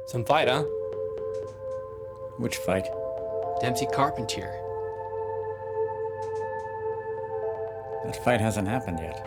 Some fight, huh? Which fight? Dempsey Carpentier. That fight hasn't happened yet.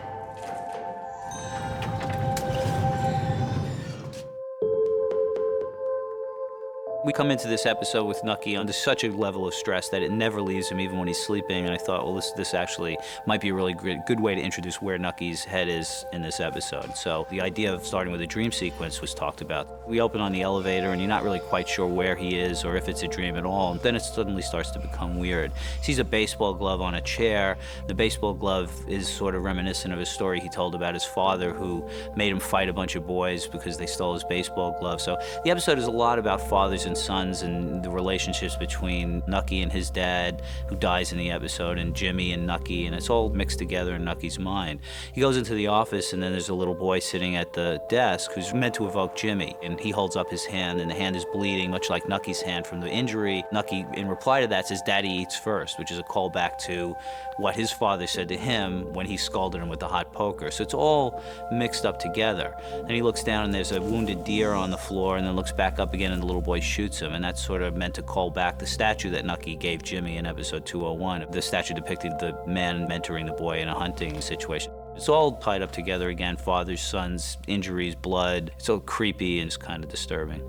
We come into this episode with Nucky under such a level of stress that it never leaves him, even when he's sleeping. And I thought, well, this actually might be a really good way to introduce where Nucky's head is in this episode. So the idea of starting with a dream sequence was talked about. We open on the elevator, and you're not really quite sure where he is or if it's a dream at all. And then it suddenly starts to become weird. He sees a baseball glove on a chair. The baseball glove is sort of reminiscent of a story he told about his father, who made him fight a bunch of boys because they stole his baseball glove. So the episode is a lot about fathers and sons and the relationships between Nucky and his dad, who dies in the episode, and Jimmy and Nucky, and it's all mixed together in Nucky's mind. He goes into the office, and then there's a little boy sitting at the desk who's meant to evoke Jimmy, and he holds up his hand, and the hand is bleeding, much like Nucky's hand from the injury. Nucky, in reply to that, says, "Daddy eats first," which is a callback to what his father said to him when he scalded him with the hot poker. So it's all mixed up together. Then he looks down, and there's a wounded deer on the floor, and then looks back up again, and the little boy shoots him, and that's sort of meant to call back the statue that Nucky gave Jimmy in episode 201. The statue depicted the man mentoring the boy in a hunting situation. It's all tied up together again, fathers, sons, injuries, blood. It's all creepy and it's kind of disturbing.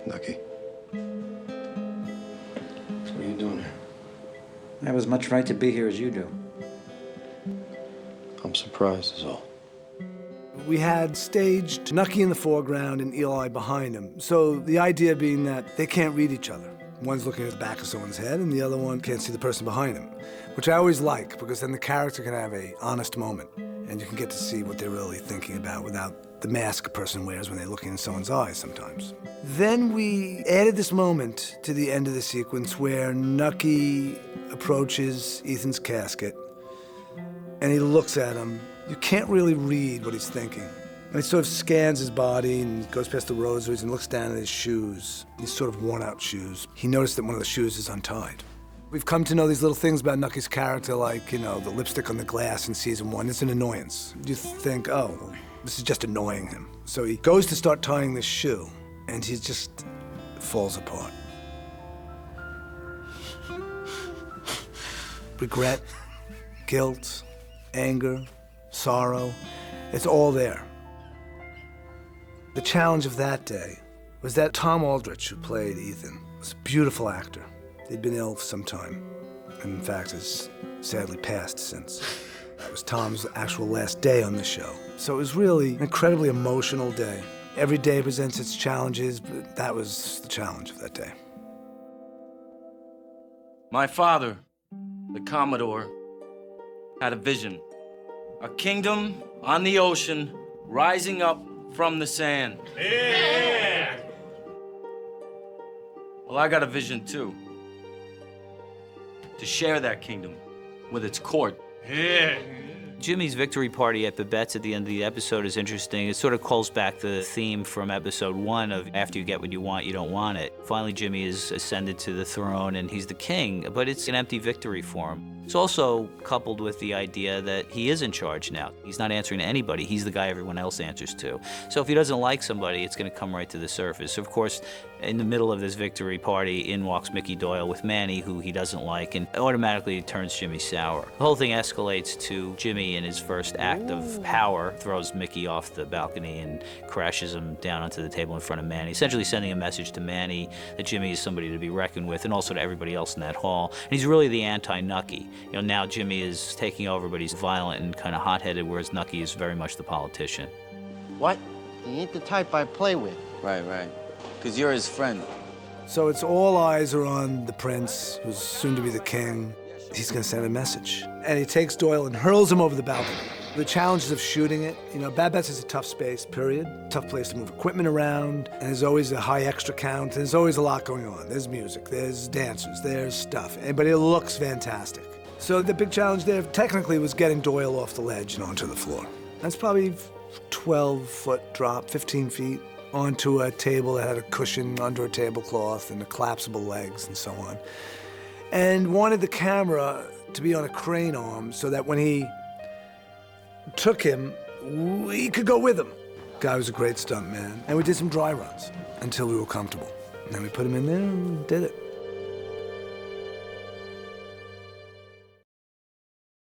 Nucky. So what are you doing here? I have as much right to be here as you do. I'm surprised is all. We had staged Nucky in the foreground and Eli behind him. So the idea being that they can't read each other. One's looking at the back of someone's head and the other one can't see the person behind him, which I always like because then the character can have a honest moment and you can get to see what they're really thinking about without the mask a person wears when they're looking in someone's eyes sometimes. Then we added this moment to the end of the sequence where Nucky approaches Ethan's casket and he looks at him. You can't really read what he's thinking. And he sort of scans his body and goes past the rosaries and looks down at his shoes, these sort of worn-out shoes. He noticed that one of the shoes is untied. We've come to know these little things about Nucky's character, like, the lipstick on the glass in season 1. It's an annoyance. You think, oh, well, this is just annoying him. So he goes to start tying this shoe, and he just falls apart. Regret, guilt, anger, sorrow, it's all there. The challenge of that day was that Tom Aldrich, who played Ethan, was a beautiful actor. He'd been ill for some time, and in fact has sadly passed since. That was Tom's actual last day on the show. So it was really an incredibly emotional day. Every day presents its challenges, but that was the challenge of that day. My father, the Commodore, had a vision. A kingdom on the ocean rising up from the sand. Yeah. Well, I got a vision too. To share that kingdom with its court. Yeah. Jimmy's victory party at Babette's at the end of the episode is interesting. It sort of calls back the theme from episode 1 of after you get what you want, you don't want it. Finally, Jimmy is ascended to the throne and he's the king, but it's an empty victory for him. It's also coupled with the idea that he is in charge now. He's not answering to anybody. He's the guy everyone else answers to. So if he doesn't like somebody, it's going to come right to the surface. Of course, in the middle of this victory party, in walks Mickey Doyle with Manny, who he doesn't like, and automatically turns Jimmy sour. The whole thing escalates to Jimmy in his first act of power, throws Mickey off the balcony and crashes him down onto the table in front of Manny, essentially sending a message to Manny that Jimmy is somebody to be reckoned with, and also to everybody else in that hall. And he's really the anti-Nucky. Now Jimmy is taking over, but he's violent and kind of hot-headed, whereas Nucky is very much the politician. What? He ain't the type I play with. Right. Because you're his friend. So it's all eyes are on the prince, who's soon to be the king. He's going to send a message. And he takes Doyle and hurls him over the balcony. The challenges of shooting it, Babette's is a tough space, period. Tough place to move equipment around, and there's always a high extra count. There's always a lot going on. There's music, there's dancers, there's stuff, but it looks fantastic. So the big challenge there, technically, was getting Doyle off the ledge and onto the floor. That's probably 12-foot drop, 15 feet, onto a table that had a cushion under a tablecloth and the collapsible legs and so on. And wanted the camera to be on a crane arm so that when he took him, we could go with him. Guy was a great stunt man, and we did some dry runs until we were comfortable. And then we put him in there and did it.